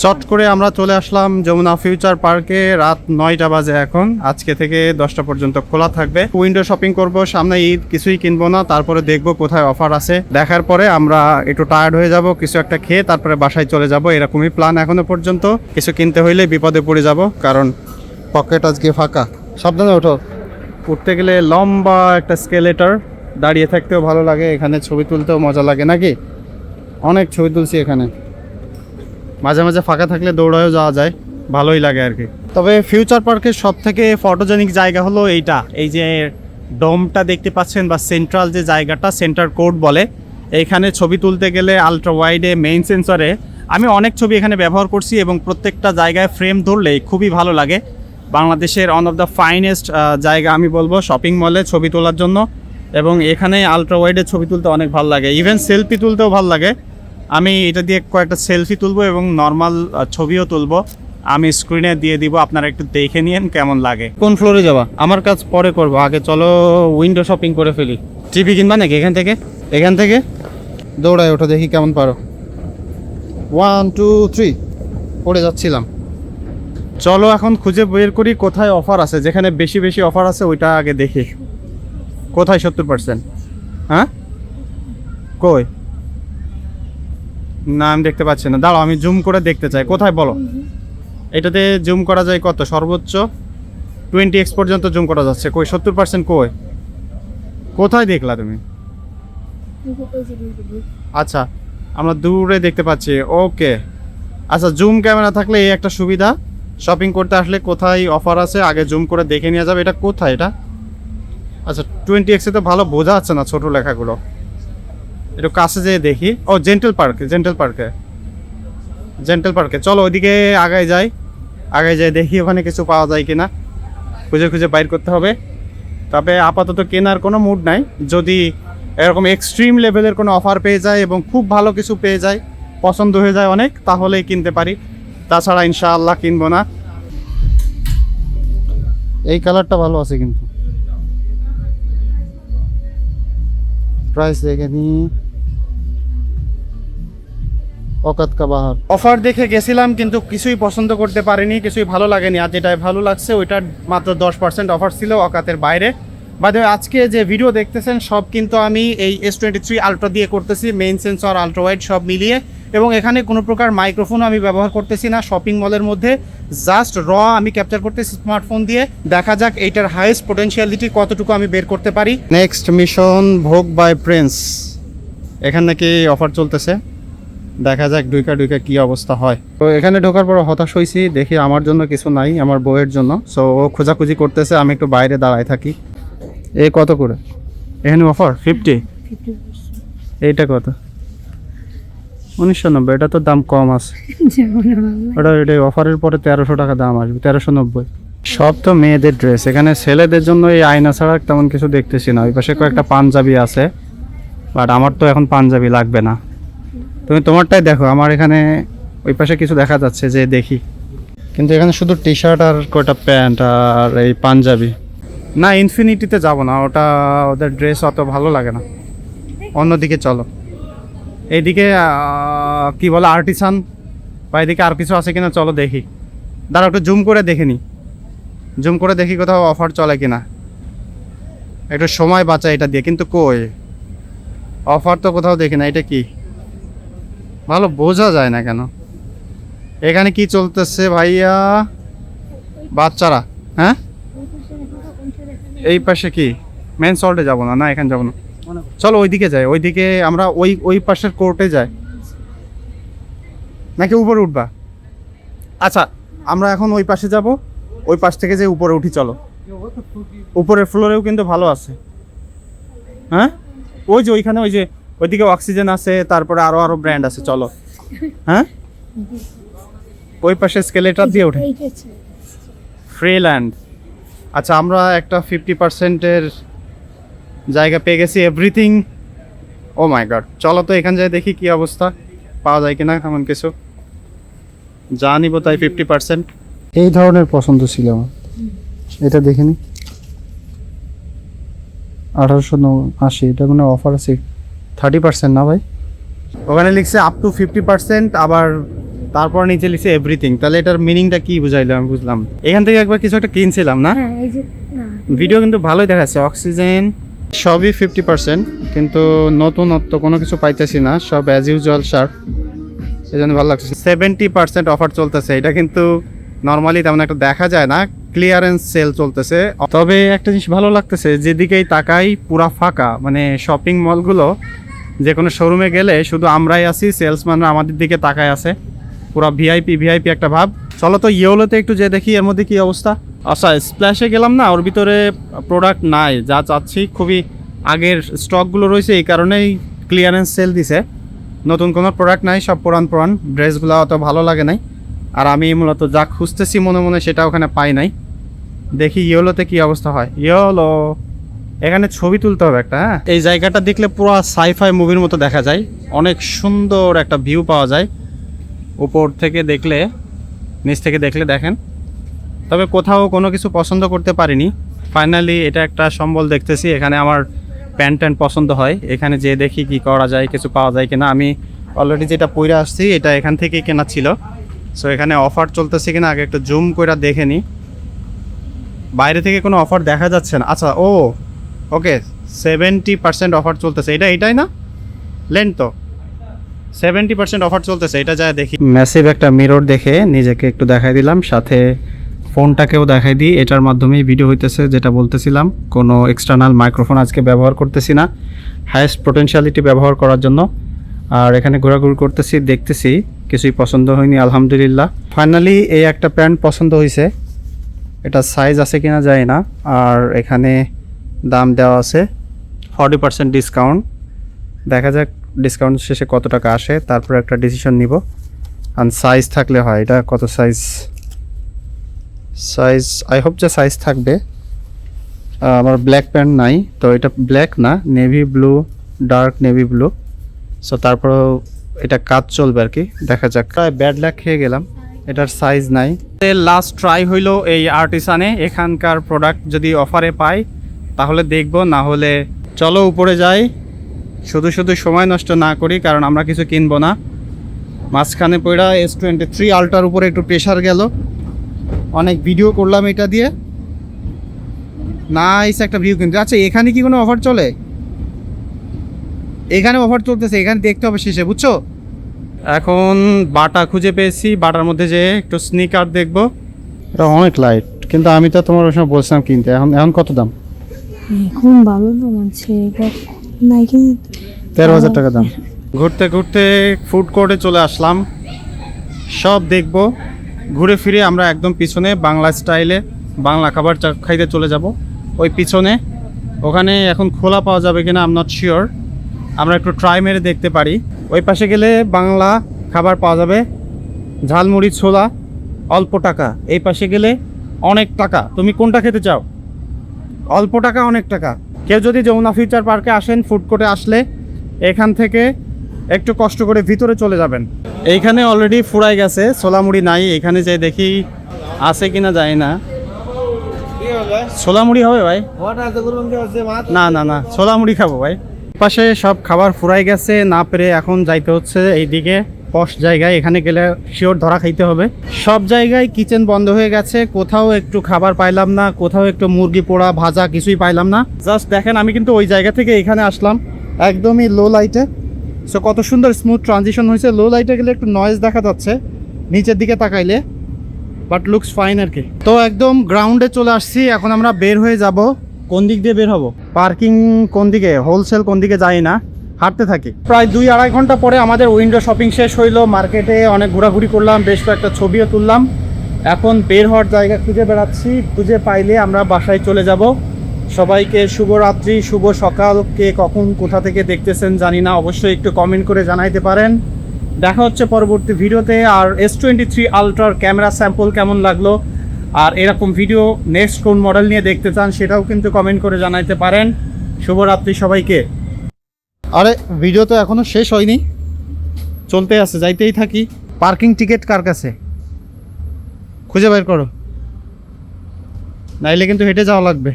চট করে আমরা চলে আসলাম যমুনা ফিউচার পার্কে। রাত 9টা বাজে এখন। আজকে থেকে 10টা পর্যন্ত খোলা থাকবে। উইন্ডো শপিং করব, সামনে ঈদ, কিছুই কিনবো না, তারপরে দেখবো কোথায় অফার আছে। দেখার পরে আমরা একটু টায়ার্ড হয়ে যাব, কিছু একটা খেয়ে তারপরে বাসায় চলে যাব, এরকমই প্ল্যান এখনো পর্যন্ত। কিছু কিনতে হইলে বিপদে পড়ে যাব, কারণ পকেট আজকে ফাঁকা। সাবধানে ওঠো। উঠতে গেলে লম্বা একটা স্কেলেটর, দাঁড়িয়ে থাকতেও ভালো লাগে, এখানে ছবি তুলতেও মজা লাগে নাকি? অনেক ছবি তুলছি এখানে। মাঝে মাঝে ফাঁকা থাকলে দৌড়ায়ও যাওয়া যায়, ভালোই লাগে আর কি। তবে ফিউচার পার্কের সব থেকে ফটোজেনিক জায়গা হলো এইটা, এই যে ডোমটা দেখতে পাচ্ছেন বা সেন্ট্রাল যে জায়গাটা, সেন্টার কোর্ট বলে। এইখানে ছবি তুলতে গেলে আলট্রা ওয়াইডে মেইন সেন্সরে আমি অনেক ছবি এখানে ব্যবহার করছি এবং প্রত্যেকটা জায়গায় ফ্রেম ধরলে খুবই ভালো লাগে। বাংলাদেশের ওয়ান অফ দ্য ফাইনেস্ট জায়গা আমি বলবো শপিং মলে ছবি তোলার জন্য, এবং এখানে আলট্রা ওয়াইডে ছবি তুলতে অনেক ভালো লাগে, ইভেন সেলফি তুলতেও ভালো লাগে। আমি এটা দিয়ে কয়েকটা সেলফি তুলবো এবং নর্মাল ছবিও তুলবো, আমি স্ক্রিনে দিয়ে দিব, আপনারা একটু দেখে নিন কেমন লাগে। কোন ফ্লোরে যাবা? আমার কাজ পরে করবো, আগে চলো উইন্ডো শপিং করে ফেলি। টিভি কিনবা নাকি এখান থেকে দৌড়ায় ওঠো, দেখি কেমন পারো। 1 2 3 পড়ে যাচ্ছিলাম। চলো এখন খুঁজে বের করি কোথায় অফার আছে, যেখানে বেশি বেশি অফার আছে ওইটা আগে দেখি। কোথায় 70%? হ্যাঁ কই? না আমি দেখতে পাচ্ছি না, দাঁড়াও আমি জুম করে দেখতে চাই। কোথায় বলো? এটাতে জুম করা যায় কত? সর্বোচ্চ 20x পর্যন্ত জুম করা যাচ্ছে। কই 70% কই? কোথায় দেখলা তুমি? আচ্ছা আমরা দূরে দেখতে পাচ্ছি, ওকে। আচ্ছা জুম ক্যামেরা থাকলে এই একটা সুবিধা, শপিং করতে আসলে কোথায় অফার আছে আগে জুম করে দেখে নেওয়া যাবে। এটা কোথায় এটা? আচ্ছা 20x তো ভালো বোঝা যাচ্ছে না ছোট লেখাগুলো, একটু কাছে যেয়ে দেখি। ও জেন্টেল পার্কে চলো ওইদিকে আগায় যাই দেখি ওখানে কিছু পাওয়া যায় কিনা, খুঁজে খুঁজে বাইর করতে হবে। তবে আপাতত কেনার কোনো মুড নাই, যদি এরকম এক্সট্রিম লেভেলের কোনো অফার পেয়ে যায় এবং খুব ভালো কিছু পেয়ে যায়, পছন্দ হয়ে যায় অনেক, তাহলেই কিনতে পারি, তাছাড়া ইনশাআল্লাহ কিনবো না। এই কালারটা ভালো আছে কিন্তু, প্রাইস দেখে নি। অকাত কা বাহার অফার দেখে গেছিলাম কিন্তু কিছুই পছন্দ করতে পারিনি, কিছুই ভালো লাগেনি। আর যেটাই ভালো লাগছে ওইটার মাত্র 10% অফার ছিল অকাতের বাইরে। বাদে আজকে যে ভিডিও দেখতেছেন সব কিন্তু আমি এই S23 আলট্রা দিয়ে করতেছি, মেইন সেন্সর আলট্রা ওয়াইড সব মিলিয়ে, এবং এখানে কোনো প্রকার মাইক্রোফোন আমি ব্যবহার করতেছি না। শপিং মলের মধ্যে জাস্ট আমি ক্যাপচার করতেছি স্মার্টফোন দিয়ে। দেখা যাক এইটার হাইয়েস্ট পোটেনশিয়ালিটি কতটুকু আমি বের করতে পারি। নেক্সট মিশন ভোগ বাই প্রিন্স, এখানে নাকি অফার চলতেছে, দেখা যাক ডুইকা কি অবস্থা হয়। তো এখানে ঢোকার পর হতাশ হয়েছি, দেখি আমার জন্য কিছু নাই, আমার বউয়ের জন্য। সো ও খোঁজাখুঁজি করতেছে, আমি একটু বাইরে দাঁড়ায় থাকি। এ কত করে এখানে অফার? 50। এইটা কত? 1990। এটা তো দাম কম আছে, এটা অফারের পরে 1300 টাকা দাম আসবে, 1390। সব তো মেয়েদের ড্রেস, এখানে ছেলেদের জন্য এই আয়না ছাড়া তেমন কিছু দেখতেছি না। ওই পাশে কয়েকটা পাঞ্জাবি আছে, বাট আমার তো এখন পাঞ্জাবি লাগবে না। তুমি তোমারটাই দেখো, আমার এখানে ওই পাশে কিছু দেখা যাচ্ছে যে দেখি, কিন্তু এখানে শুধু টি শার্ট আর কয়টা প্যান্ট আর এই পাঞ্জাবি। না ইনফিনিটিতে যাব না, ওটা ওদের ড্রেস অত ভালো লাগে না, অন্যদিকে চলো। এইদিকে কি বলে আর্টিসান, বা এদিকে আর কিছু আছে কিনা চলো দেখি। দাঁড়া একটু জুম করে দেখে নি, জুম করে দেখি কোথাও অফার চলে কিনা, একটু সময় বাঁচা এটা দিয়ে। কিন্তু কই অফার তো কোথাও দেখি না। এটা কি ভালো বোঝা যায় না কেন? এখানে কি চলতেছে ভাইয়া? বাচ্চারা, হ্যাঁ এই পাশে কি মেন সল্টে যাবো না? না এখানে যাবো না, চলো ওইদিকে যাই। ওইদিকে আমরা ওই পাশের কোর্টে যাই, নাকি উপরে উঠবা? আচ্ছা আমরা এখন ওই পাশে যাব, ওই পাশ থেকে যে উপরে উঠি চলো। উপরের ফ্লোরেও কিন্তু ভালো আছে। হ্যাঁ ওই যে ওইখানে ওই যে ওইদিকে অক্সিজেন আছে, তারপরে আরো ব্র্যান্ড আছে, চলো। হ্যাঁ ওই পাশে স্কেলেটার দিয়ে ওঠে ফ্রিল্যান্ড। আচ্ছা আমরা একটা 50%-এর জায়গা পেয়ে গেছি, এভরিথিং। ও মাই গড, চলো তো এখান যাই দেখি কি অবস্থা, পাওয়া যায় কিনা এমন কিছু। যা নিব তাই 50%। এই ধরনের পছন্দ ছিল আমার, এটা দেখিনি 1880। এটা কোনো অফার আছে 30% না ভাই? ওখানে লিখছে আপ টু 50%, আবার তারপর নিচে লিখছে এভরিথিং, তাহলে এটার মিনিংটা কি বুঝাইলো আমি বুঝলাম। এখান থেকে একবার কিছু একটা কিনছিলাম না, হ্যাঁ এই যে না ভিডিও কিন্তু ভালোই দেখাচ্ছে। অক্সিজেন সবই 50%, কিন্তু নতুনত্ব কোনো কিছু পাইতেছি না, সব অ্যাজ ইউজুয়াল শার্প, এই জন্য ভালো লাগছে। 70% অফার চলতেছে, এটা কিন্তু নর্মালি তেমন একটা দেখা যায় না, ক্লিয়ারেন্স সেল চলতেছে। তবে একটা জিনিস ভালো লাগতেছে, যেদিকেই তাকাই পুরা ফাঁকা, মানে শপিং মলগুলো যে কোনো শোরুমে গেলে শুধু আমরাই আছি, সেলসম্যানরা আমাদের দিকে তাকায় আছে, পুরা ভিআইপি ভিআইপি একটা ভাব। চলো তো ইয়েলোতে একটু যে দেখি এর মধ্যে কি অবস্থা। আচ্ছা স্প্ল্যাশে গেলাম না, ওর ভিতরে প্রোডাক্ট নাই, যা চাচ্ছি খুবই আগের স্টকগুলো রয়েছে, এই কারণেই ক্লিয়ারেন্স সেল দিছে। নতুন কোনো প্রোডাক্ট নাই, সব পুরান পুরান, ড্রেসগুলো অত ভালো লাগে নাই। আর আমি মূলত যা খুঁজতেছি মনে মনে সেটা ওখানে পাই নাই। দেখি ইয়েলোতে কি অবস্থা হয়। ইয়েলো, এখানে ছবি তুলতে হবে একটা। হ্যাঁ, এই জায়গাটা দেখলে পুরো সাইফাই মুভির মতো দেখা যায়, অনেক সুন্দর একটা ভিউ পাওয়া যায় উপর থেকে দেখলে, নিচ থেকে দেখলে দেখেন। তবে কোথাও কোনো কিছু পছন্দ করতে পারিনি, ফাইনালি এটা একটা সম্বল দেখতেছি, এখানে আমার প্যান্ট ট্যান্ট পছন্দ হয়, এখানে যেয়ে দেখি কি করা যায়, কিছু পাওয়া যায় কিনা। আমি অলরেডি যেটা পরে আসছি এটা এখান থেকেই কেনা ছিল, সো এখানে অফার চলতেছে কিনা আগে একটু জুম করে দেখে নিই। বাইরে থেকে কোনো অফার দেখা যাচ্ছে না। আচ্ছা ও ওকে, 70% অফার চলতেছে, এটাই না লেন তো 70% অফার চলতেছে, এটা যা দেখি। ম্যাসিভ একটা মিরর দেখে নিজেকে একটু দেখাই দিলাম, সাথে ফোনটাকেও দেখাই দিই, এটার মাধ্যমেই ভিডিও হইতেছে, যেটা বলতেছিলাম। কোনো এক্সটার্নাল মাইক্রোফোন আজকে ব্যবহার করতেছি না, হাইয়েস্ট পোটেনশিয়ালিটি ব্যবহার করার জন্য। আর এখানে ঘোরাঘুরি করতেছি, দেখতেছি, কিছুই পছন্দ হয়নি আলহামদুলিল্লাহ। ফাইনালি এই একটা প্যান্ট পছন্দ হয়েছে, এটা সাইজ আছে কিনা জানি না। আর এখানে দাম দেওয়া আছে 40% ডিসকাউন্ট, দেখা যাক ডিসকাউন্ট শেষে কত টাকা আসে, তারপর একটা ডিসিশন নিব। আর সাইজ থাকলে হয়, এটা কত সাইজ আই হোপ যে সাইজ থাকবে। আমার ব্ল্যাক প্যান্ট নাই, তো এটা ব্ল্যাক না, navy blue, dark navy blue. So তারপরেও এটা কাজ চলবে আর কি, দেখা যাক। ব্যাড লাক খেয়ে গেলাম, এটার সাইজ নাই। লাস্ট ট্রাই হইলো এই আর্টিসানে, এখানকার প্রোডাক্ট যদি অফারে পাই তাহলে দেখবো, না হলে চলো উপরে যাই। শুধু শুধু সময় নষ্ট না করি, কারণ আমরা কিছু কিনবো না। মাঝখানে পড়া S23 আল্ট্রার উপরে একটু প্রেশার গেল, অনেক ভিডিও করলাম এটা দিয়ে, নাইস একটা ভিউ কিন্তু। আচ্ছা এখানে কি কোনো অফার চলে? এখানে অফার চলতেছে, এখানে দেখতে হবে শেষে, বুঝছো। এখন বাটা খুঁজে পেয়েছি, বাটার মধ্যে যে একটু স্নিকার দেখবো। এটা অনেক লাইট, কিন্তু আমি তো তোমার ওই সময় বলছিলাম কিনতে, এখন কত দাম? এখন ভালো দাম আছে নাই, কিন্তু 13,000 টাকা দাম। ঘুরতে ঘুরতে ফুড কোর্টে চলে আসলাম, সব দেখবো। ঘুরে ফিরে আমরা একদম পিছনে বাংলা স্টাইলে বাংলা খাবার খাইতে চলে যাব, ওই পিছনে। ওখানে এখন খোলা পাওয়া যাবে কিনা আই এম নট শিওর, আমরা একটু ট্রাই মেরে দেখতে পারি। ওই পাশে গেলে বাংলা খাবার পাওয়া যাবে, ঝালমুড়ি ছোলা অল্প টাকা। এই পাশে গেলে অনেক টাকা। তুমি কোনটা খেতে চাও? অল্প টাকা অনেক টাকা। কেউ যদি যমুনা ফিউচার পার্কে আসেন, ফুড কোর্টে আসলে এখান থেকে একটু কষ্ট করে ভিতরে চলে যাবেন। এইখানে অলরেডি ফুরাই গেছে, ছোলামুড়ি নাই। এখানে যে দেখি আছে কিনা জানি না। ছোলামুড়ি হবে ভাই? না না না, ছোলামুড়ি খাবো ভাই। পাশে সব খাবার ফুরাই গেছে, না পেরে এখন যাইতে হচ্ছে এইদিকে পশ জায়গায়। এখানে গেলে শিওর ধরা খাইতে হবে। সব জায়গায় কিচেন বন্ধ হয়ে গেছে, কোথাও একটু খাবার পাইলাম না, কোথাও একটু মুরগি পোড়া ভাজা কিছুই পাইলাম না। জাস্ট দেখেন, আমি কিন্তু ওই জায়গা থেকে এখানে আসলাম একদমই লো লাইটে। সো কত সুন্দর স্মুথ ট্রানজিশন হয়েছে। লো লাইটে গেলে একটু নয়েজ দেখা যাচ্ছে নিচের দিকে তাকাইলে, বাট লুকস ফাইন আর কি। তো একদম গ্রাউন্ডে চলে আসছি, এখন আমরা বের হয়ে যাব। কোন দিক দিয়ে বের হব? পার্কিং কোন দিকে, হোলসেল কোন দিকে যাই না, হাঁটতে থাকি। প্রায় 2-2.5 ঘন্টা পরে আমাদের উইন্ডো শপিং শেষ হইলো। মার্কেটে অনেক ঘোরাঘুরি করলাম, বেশ কয়েকটা ছবিও তুললাম। এখন বের হওয়ার জায়গা খুঁজে বেড়াচ্ছি, খুঁজে পাইলে আমরা বাসায় চলে যাব। সবাইকে শুভরাত্রি, শুভ সকাল। কে কখন কোথা থেকে দেখতেছেন জানি না, অবশ্যই একটু কমেন্ট করে জানাইতে পারেন। দেখা হচ্ছে পরবর্তী ভিডিওতে। আর S23 আলট্রার ক্যামেরা স্যাম্পল কেমন লাগলো, আর এরকম ভিডিও নেক্সট কোন মডেল নিয়ে দেখতে চান সেটাও কিন্তু কমেন্ট করে জানাইতে পারেন। শুভরাত্রি সবাইকে। আরে ভিডিও তো এখনো শেষ হয়নি, চলতে আছে, যাইতেই থাকি। পার্কিং টিকিট কার কাছে? খুঁজে বের করো, নাইলে কিন্তু হেঁটে যাওয়া লাগবে।